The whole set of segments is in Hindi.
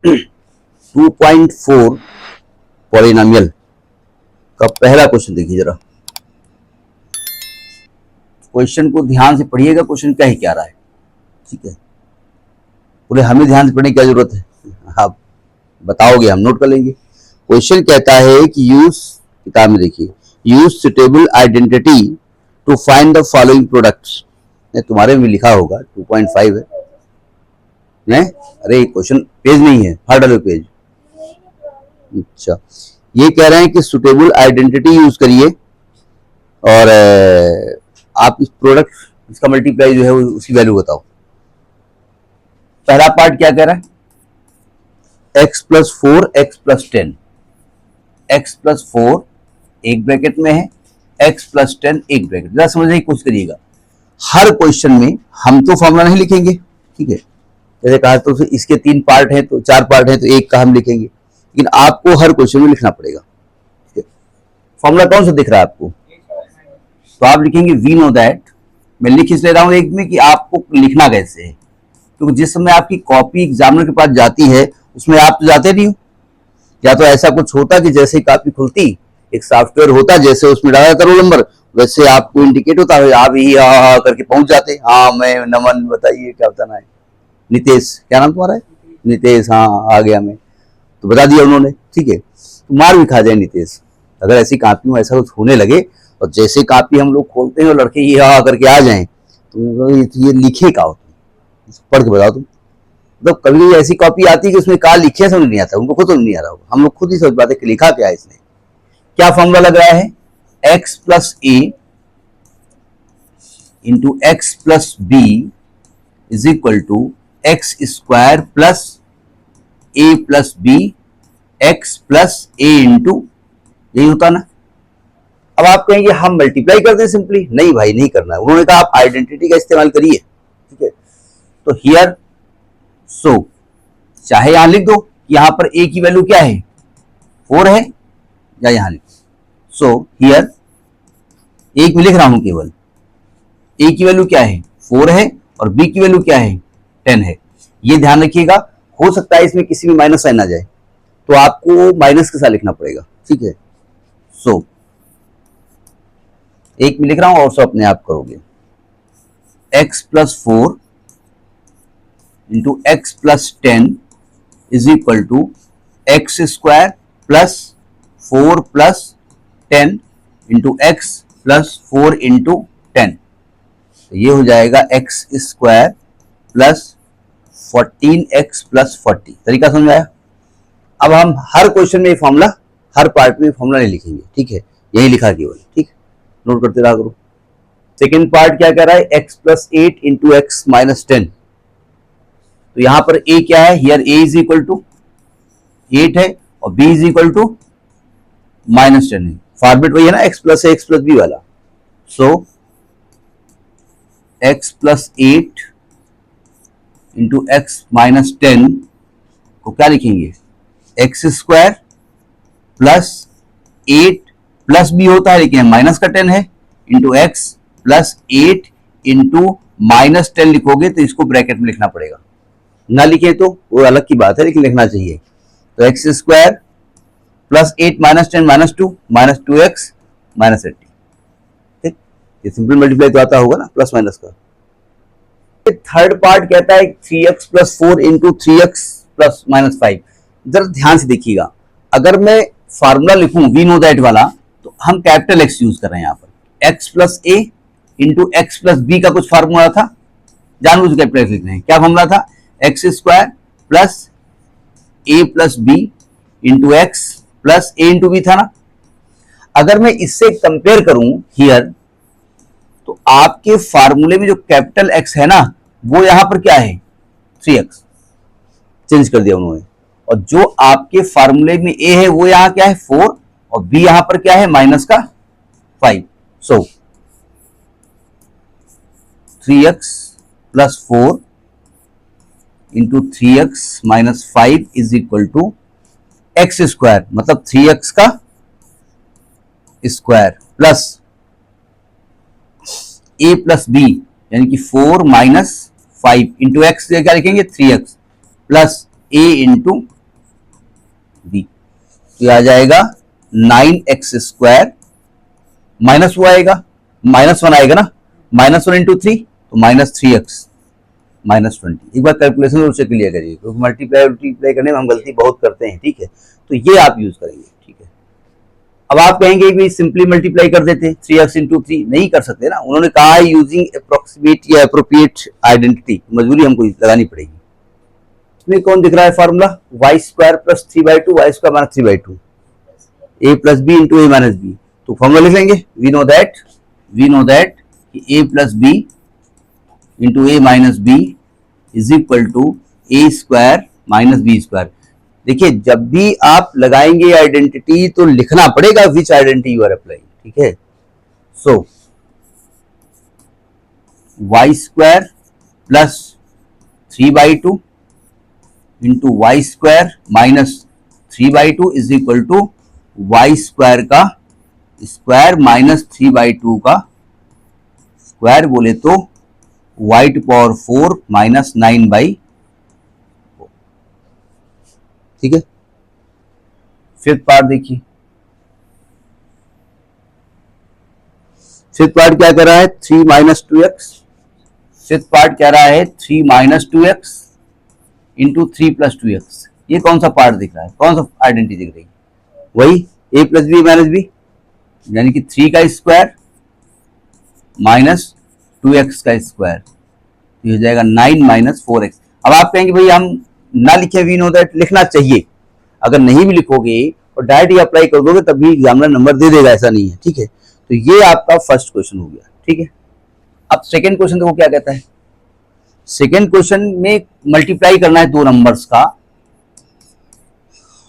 2.4 पॉलिनोमियल का पहला क्वेश्चन देखिए जरा। क्वेश्चन को ध्यान से पढ़िएगा, क्वेश्चन क्या ही क्या रहा है, ठीक है। पूरे हमें ध्यान से पढ़ने की क्या जरूरत है, आप बताओगे हम नोट कर लेंगे। क्वेश्चन कहता है कि यूज, किताब में देखिए, use suitable identity to find the following products. तुम्हारे में लिखा होगा 2.5 है ने? अरे क्वेश्चन पेज नहीं है, हर डालो पेज। अच्छा, ये कह रहे हैं कि सुटेबल आइडेंटिटी यूज करिए और आप इस प्रोडक्ट, इसका मल्टीप्लाई जो है उसकी वैल्यू बताओ। पहला पार्ट क्या कह रहा है, x plus 4 x plus 10, x plus 4 एक ब्रैकेट में है, x प्लस 10 एक ब्रैकेट। जरा समझने की कोशिश करिएगा, हर क्वेश्चन में हम तो फॉर्मूला नहीं लिखेंगे, ठीक है। जैसे कहा तो इसके 3 पार्ट हैं तो 4 पार्ट हैं तो एक का हम लिखेंगे, लेकिन आपको हर क्वेश्चन में लिखना पड़ेगा, ठीक है। फॉर्मूला कौन सा दिख रहा है आपको, तो आप लिखेंगे वी नो दैट। मैं लिख इसलिए रहा हूं एक में कि आपको लिखना कैसे है, क्योंकि जिस समय आपकी कॉपी एग्जामिनर के पास जाती है उसमें आप तो जाते नहीं हो, या तो ऐसा कुछ होता कि जैसे ही कॉपी खुलती एक सॉफ्टवेयर होता, जैसे उसमें डाला जाता रोल नंबर, वैसे आपको इंडिकेट होता है, आप ही हाँ करके पहुंच जाते। हाँ मैं नमन, बताइए क्या बताना है, नितेश, क्या नाम तुम्हारा है, नितेश, हाँ आ गया मैं, तो बता दिया उन्होंने, ठीक है। तो मार भी खा जाए नितेश अगर ऐसी कॉपी में ऐसा कुछ होने लगे, और जैसे कॉपी हम लोग खोलते हैं और लड़के ये हाँ करके आ जाएं, तो ये लिखे का हो, पढ़ के बताओ तुम। मतलब कभी ऐसी कॉपी आती है कि उसमें कहा लिखे समझ नहीं आता, उनको खुद समझ नहीं आ रहा होगा, हम लोग खुद ही समझ पाते कि लिखा क्या है इसने। क्या फॉर्मूला लग रहा है, x plus a into x plus b is equal to x square plus a plus b x plus a into, यही होता ना। अब आप कहेंगे हम मल्टीप्लाई कर दें सिंपली, नहीं भाई नहीं करना है, उन्होंने कहा आप आइडेंटिटी का इस्तेमाल करिए, ठीक है। तो हियर सो चाहे यहां लिख दो, यहां पर ए की वैल्यू क्या है 4 है, या यहां लिख सो हियर ए में लिख रहा हूं, केवल ए की वैल्यू क्या है 4 है और बी की वैल्यू क्या है 10 है। ये ध्यान रखिएगा, हो सकता है इसमें किसी में माइनस साइन आ जाए तो आपको माइनस के साथ लिखना पड़ेगा, ठीक है। सो एक में लिख रहा हूं और सो अपने आप करोगे, x plus 4 into x plus 10 is equal to x square plus 4 plus 10 into x plus 4 into 10, तो ये हो जाएगा x square plus 14x plus 40। तरीका समझ आया। अब हम हर क्वेश्चन में फॉर्मूला, हर पार्ट में फॉर्मूला नहीं लिखेंगे, ठीक है, यही लिखा केवल, ठीक, नोट करते रहा करो। सेकेंड पार्ट क्या कह रहा है, x plus 8 into x minus 10, तो यहां पर a क्या है, here a is equal to 8 है और b is equal to minus 10 है। फॉर्मेट वही है ना, x plus x plus b वाला। So x plus 8 into x minus 10 को क्या लिखेंगे, x square plus 8 plus b होता है लेकिन माइनस का 10 है, into x plus 8 into minus 10 लिखोगे तो इसको ब्रैकेट में लिखना पड़ेगा, ना लिखे तो वो अलग की बात है, लेकिन लिखना चाहिए। तो x square plus 8 minus 10 minus 2 minus 2x minus 80, ठीक, ये सिंपल मल्टीप्लाई तो आता होगा ना प्लस माइनस का। थर्ड पार्ट कहता है 3x plus 4 into 3x plus minus 5। जरा ध्यान से देखिएगा, अगर मैं फार्मूला लिखूं वी नो दैट वाला, तो हम कैपिटल एक्स यूज कर रहे हैं यहाँ पर, x plus a into x plus B का कुछ फार्मूला था, जानबूझ कैपिटल एक्स लिख रहे हैं। क्या फार्मूला था, x square plus a plus b into x plus a into b था ना। अगर मैं इससे कंपेयर करूं हियर, तो आपके फार्मूले में जो कैपिटल एक्स है ना, वो यहां पर क्या है 3x, चेंज कर दिया उन्होंने, और जो आपके फार्मूले में a है वो यहां क्या है 4 और b यहां पर क्या है माइनस का 5। So 3x plus 4 into 3x minus 5 is equal to x square, मतलब 3x का square plus a plus b यानी कि 4 माइनस 5 इंटू एक्स क्या लिखेंगे 3x plus a into B. तो ये आ जाएगा 9x² माइनस वो आएगा, -1 आएगा ना, -1 इंटू 3 तो -3x -20। एक बार कैलकुलेशन जरूर से क्लियर करिए, क्योंकि मल्टीप्लाई करने में हम गलती बहुत करते हैं, ठीक है। तो ये आप यूज करेंगे, ठीक है। अब आप कहेंगे कि सिंपली मल्टीप्लाई कर देते, 3x इंटू 3 नहीं कर सकते ना, उन्होंने कहा है यूजिंग अप्रोक्सीमेट या एप्रोप्रिएट आइडेंटिटी, मजबूरी हमको लगानी पड़ेगी। इसमें कौन दिख रहा है formula, y² plus 3/2 y² minus 3/2 a plus b into a minus b. तो फॉर्मूला लिख लेंगे, we know that a plus b into a minus b is equal to a² minus b²। देखिए जब भी आप लगाएंगे आइडेंटिटी तो लिखना पड़ेगा which identity you are applying, ठीक है। So y² plus 3/2 into y² minus 3/2 is equal to y² का स्क्वायर माइनस 3/2 का स्क्वायर, बोले तो y⁴ माइनस 9/4, ठीक है। फिफ्थ पार्ट देखिए, फिफ्थ पार्ट क्या कर रहा है, 3 माइनस 2x। फिफ्थ पार्ट कह रहा है 3 minus 2x into 3 plus 2x। ये कौन सा पार्ट दिख रहा है, कौन सा आइडेंटिटी दिख रही है, वही a plus b minus b, यानी कि 3 का स्क्वायर माइनस 2x का स्क्वायर, ये हो जाएगा 9 माइनस 4x। अब आप कहेंगे भाई हम ना लिखे, वी नो दैट लिखना चाहिए, अगर नहीं भी लिखोगे और डायरेक्ट अप्लाई कर दोगे तब भी एग्जामिनर नंबर दे देगा, ऐसा नहीं है, ठीक है। तो ये आपका फर्स्ट क्वेश्चन हो गया, ठीक है। अब सेकेंड क्वेश्चन देखो क्या कहता है। सेकेंड क्वेश्चन में मल्टीप्लाई करना है दो नंबर्स का,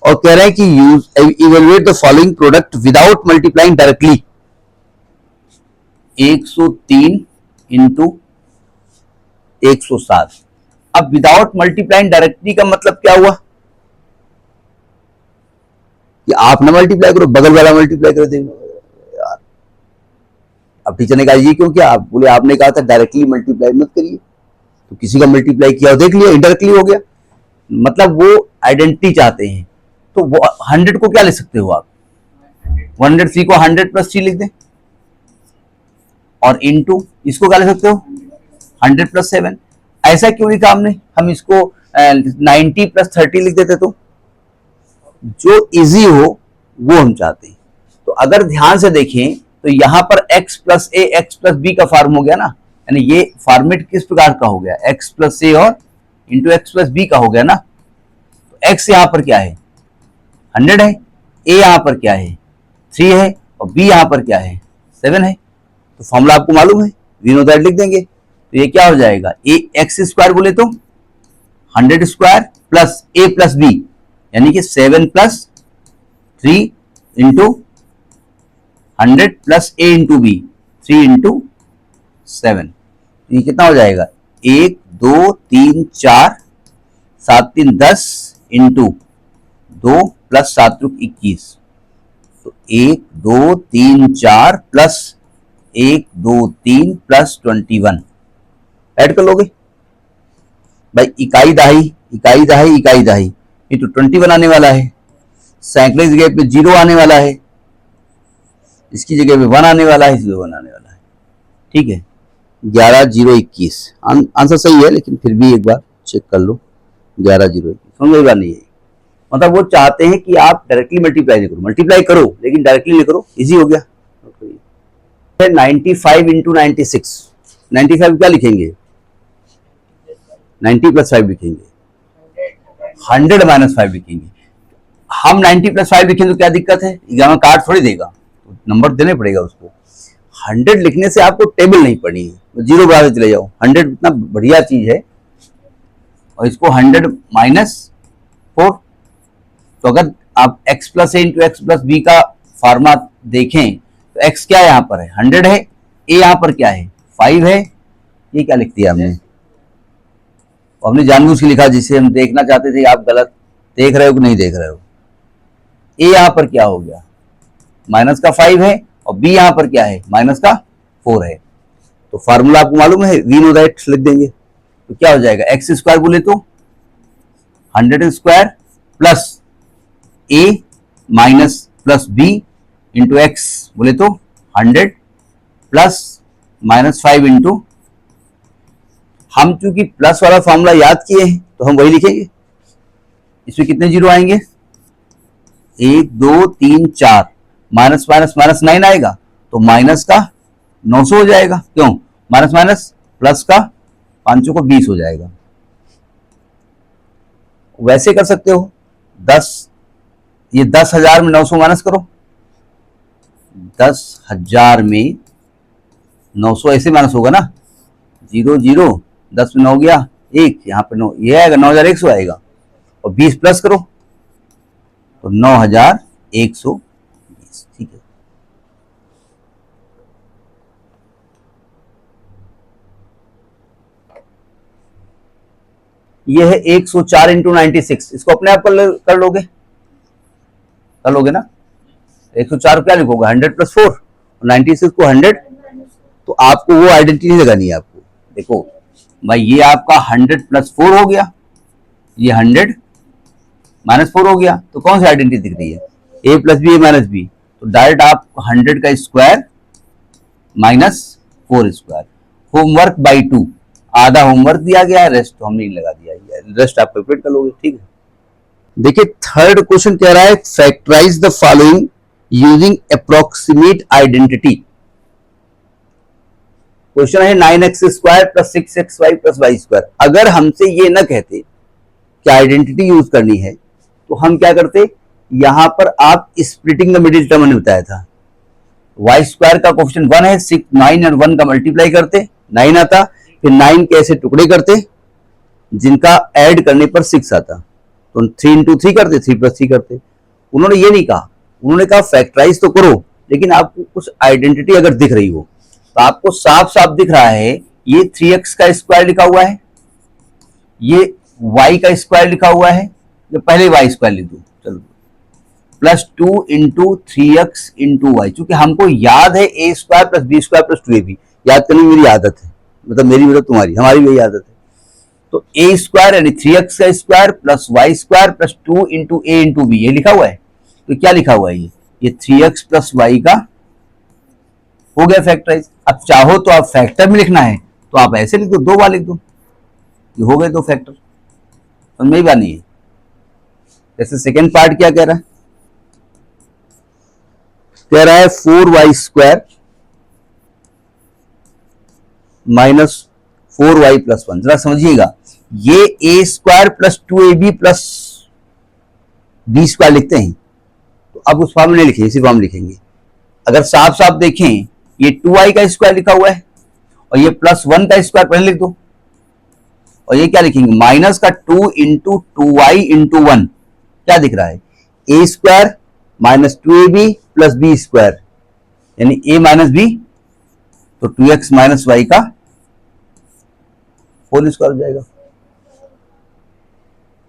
और कह रहा है कि use evaluate the following product without multiplying directly. 103 into 107। अब विदाउट मल्टीप्लाइंग डायरेक्टली का मतलब क्या हुआ कि आप ना मल्टीप्लाई करो, बगल वाला मल्टीप्लाई कर देगा यार। अब टीचर ने कहा ये क्यों किया, आप बोले आपने कहा था डायरेक्टली मल्टीप्लाई मत करिए, तो किसी का मल्टीप्लाई किया और देख लिया इनडायरेक्टली हो गया, मतलब वो आइडेंटिटी चाहते हैं। तो वो 100 को क्या लिख सकते हो आप, 103 को 100 प्लस 3 लिख दें, और इनटू इसको क्या लिख सकते हो 100 प्लस 7। ऐसा क्यों लिखा हमने, हम इसको 90 प्लस 30 लिख देते, तो जो इजी हो वो हम चाहते हैं। तो अगर ध्यान से देखें तो यहां पर x प्लस ए एक्स प्लस बी का फॉर्म हो गया ना, यानी ये फॉर्मेट किस प्रकार का हो गया, x प्लस ए और इंटू एक्स प्लस बी का हो गया ना। तो x यहां पर क्या है 100 है, a यहां पर क्या है 3 है, और b यहां पर क्या है 7 है। तो फॉर्मूला आपको मालूम है, वी नो दैट लिख देंगे। तो ये क्या हो जाएगा, ए एक्स स्क्वायर बोले तो 100 square plus a plus b, यानी कि 7 plus 3 into 100 plus a into B, 3 into 7। ये कितना हो जाएगा, 1 2 3 4 7 3 10 इंटू 2 प्लस 7 21। तो 1 2 3 4 प्लस 1 2 3 प्लस 21 ऐड कर लोगे भाई, इकाई दहाई इकाई दहाई इकाई दहाई, ये तो 21 आने वाला है। सैकड़े की जगह पे 0 आने वाला है, इसकी जगह पे 1 आने वाला है, इसलिए 1 आने वाला है, ठीक है। 11 0 21 आंसर सही है, लेकिन फिर भी एक बार चेक कर लो, 11 0 21 समझ में बात नहीं है। मतलब वो चाहते हैं कि आप डायरेक्टली मल्टीप्लाई नहीं करो, मल्टीप्लाई करो लेकिन डायरेक्टली नहीं करो, इजी हो गया। 95 इंटू 96, 95 क्या लिखेंगे 90 प्लस 5 लिखेंगे, 100 माइनस 5 लिखेंगे। हम 90 प्लस 5 लिखेंगे तो क्या दिक्कत है, एग्जाम कार्ड थोड़ी देगा, नंबर देने पड़ेगा उसको। 100 लिखने से आपको टेबल नहीं पढ़नी है, जीरो बढ़ाते चले जाओ, 100 इतना बढ़िया चीज है। और इसको 100 माइनस 4, तो अगर आप x plus a into x plus B का फार्मा देखें तो x क्या यहाँ पर है 100 है, a यहाँ पर क्या है 5 है, ये क्या लिख दिया हमने, हमने जानबूझ के लिखा जिसे हम देखना चाहते थे आप गलत देख रहे हो कि नहीं देख रहे हो। a यहाँ पर क्या हो गया माइनस का 5 है, और b यहाँ पर क्या है माइनस का 4 है। तो फार्मूला आपको मालूम है, वी नो दैट लिख देंगे, तो क्या हो जाएगा एक्स स्क्वायर बोले तो 100 square plus a minus plus b into x, बोले तो 100 प्लस माइनस 5 इंटू, हम चूंकि प्लस वाला फॉर्मूला याद किए हैं तो हम वही लिखेंगे। इसमें कितने जीरो आएंगे, 1 2 3 4, माइनस माइनस माइनस 9 आएगा तो माइनस का 900 हो जाएगा, क्यों, माइनस माइनस प्लस का 500 को 20 हो जाएगा। वैसे कर सकते हो 10, ये 10,000 में 900 माइनस करो, 10,000 में 900 ऐसे माइनस होगा ना, 0 0, 10 में 9 गया 1, यहाँ पे 9 ये आएगा, 9,100 आएगा, और 20 प्लस करो तो 9,120। ठीक है, ये है 104 इंटू 96, इसको अपने आप कर लोगे ना। 104 क्या लिखोगे, 100 प्लस 4, 96 को 100, तो आपको वो आइडेंटिटी लगानी है आपको। देखो भाई, ये आपका 100 प्लस 4 हो गया, ये 100 माइनस 4 हो गया, तो कौन सी आइडेंटिटी दिख रही है, a plus b, a minus b, तो डायरेक्ट आप 100 का square minus 4 square, homework by 2, आधा होमवर्क दिया गया है, रेस्ट तो हमने लगा दिया है, रेस्ट आप कैलकुलेट कर लोगे। ठीक है, देखिए थर्ड क्वेश्चन कह रहा है factorise the following using approximate identity. Question है 9x square plus 6xy plus y square. अगर हमसे ये न कहते कि आइडेंटिटी यूज करनी है तो हम क्या करते, यहां पर आप स्प्लिटिंग द मिडिल टर्म ने बताया था, वाई स्क्वायर का कोएफिशिएंट 1 है, 6 9 और 1 का मल्टीप्लाई करते 9 आता, फिर 9 के ऐसे टुकड़े करते जिनका ऐड करने पर 6 आता, तो 3 इंटू 3 करते, 3 प्लस 3 करते। उन्होंने ये नहीं कहा, उन्होंने कहा फैक्टराइज तो करो, लेकिन आपको कुछ आइडेंटिटी अगर दिख रही हो तो आपको साफ साफ दिख रहा है, ये 3x का स्क्वायर लिखा हुआ है, ये y का स्क्वायर लिखा हुआ है, ये पहले y स्क्वायर लिख दो, चलो plus 2 into 3x into Y, चूंकि हमको याद है a square plus b square plus 2ab, याद करने की मेरी आदत है, मतलब तुम्हारी हमारी वही आदत है। तो a स्क्वायर यानी 3x का square plus y square plus 2 into a into b, ये लिखा हुआ है, तो क्या लिखा हुआ है, ये 3x प्लस वाई का हो गया फैक्टराइज। अब चाहो तो आप फैक्टर में लिखना है तो आप ऐसे लिख दो, 2 बार लिख दो, ये हो गए 2 फैक्टर, समझ में ही बात नहीं है। जैसे सेकेंड पार्ट क्या कह रहा है, कह रहा है 4y square minus 4y plus 1। जरा समझिएगा, ये a square plus 2ab plus b square लिखते हैं, तो अब उस फॉर्म में नहीं लिखेंगे, इसी फॉर्म लिखेंगे। अगर साफ साफ देखें, ये 2y का स्क्वायर लिखा हुआ है और ये प्लस 1 का स्क्वायर पहले लिख दो, और ये क्या लिखेंगे, माइनस का 2 इंटू 2y इंटू 1, क्या दिख रहा है, a square minus 2ab plus b square, यानी a माइनस b, तो 2x माइनस y का होल स्क्वायर हो जाएगा।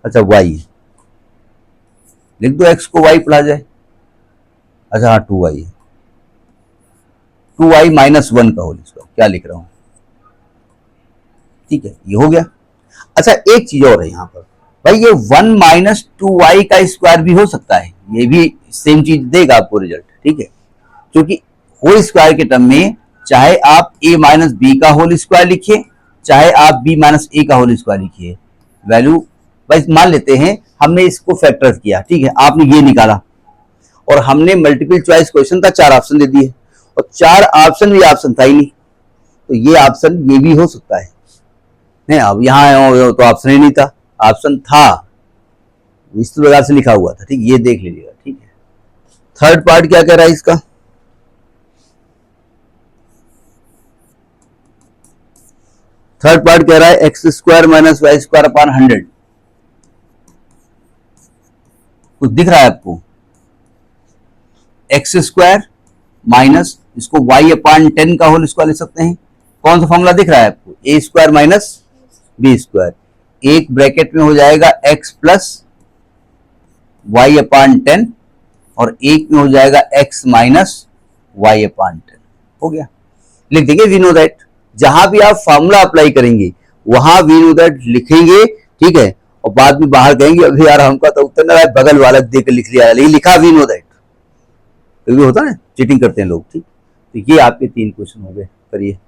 अच्छा y लिख दो, x को y पढ़ा जाए, अच्छा हाँ 2y है, 2y माइनस 1 का होल स्क्वायर, क्या लिख रहा हूं, ठीक है, ये हो गया। अच्छा एक चीज और है यहां पर भाई, ये 1 माइनस 2y का स्क्वायर भी हो सकता है, ये भी सेम चीज देगा आपको रिजल्ट, ठीक है, क्योंकि होल स्क्वायर के टर्म में चाहे आप a माइनस बी का होल स्क्वायर लिखिए, चाहे आप b माइनस ए का होल स्क्वायर लिखिए, वैल्यू भाई मान लेते हैं हमने इसको फैक्टर किया, ठीक है, आपने ये निकाला और हमने मल्टीपल चॉइस क्वेश्चन था, 4 ऑप्शन दे दिए और 4 ऑप्शन भी ऑप्शन था ही नहीं, तो ये ऑप्शन ये भी हो सकता है। नहीं, अब यहां तो ऑप्शन ही नहीं था, ऑप्शन था इस प्रकार से लिखा हुआ था, ठीक, ये देख लीजिएगा, ठीक है। थर्ड पार्ट क्या कह रहा है इसका, थर्ड पार्ट कह रहा है x square minus y square upon 100, कुछ दिख रहा है आपको, एक्स स्क्वायर माइनस इसको y अपॉन 10 का होल स्क्वायर लिख सकते हैं, कौन सा फॉर्मूला दिख रहा है आपको, ए स्क्वायर माइनस बी स्क्वायर, एक ब्रैकेट में हो जाएगा x प्लस वाई अपॉन 10 और एक में हो जाएगा x माइनस वाई अपॉन 10, हो गया, लिख देंगे वी नो दैट। जहां भी आप फॉर्मूला अप्लाई करेंगे वहां वी नो दैट लिखेंगे, ठीक है, और बाद में बाहर कहेंगे अभी यार हमका तो उत्तर ना रहा है, बगल वाला देख के लिख लिया, लेकिन लिखा भी नो दैट। कभी होता है चीटिंग करते हैं लोग। ठीक, तो ये आपके 3 क्वेश्चन हो गए, करिए।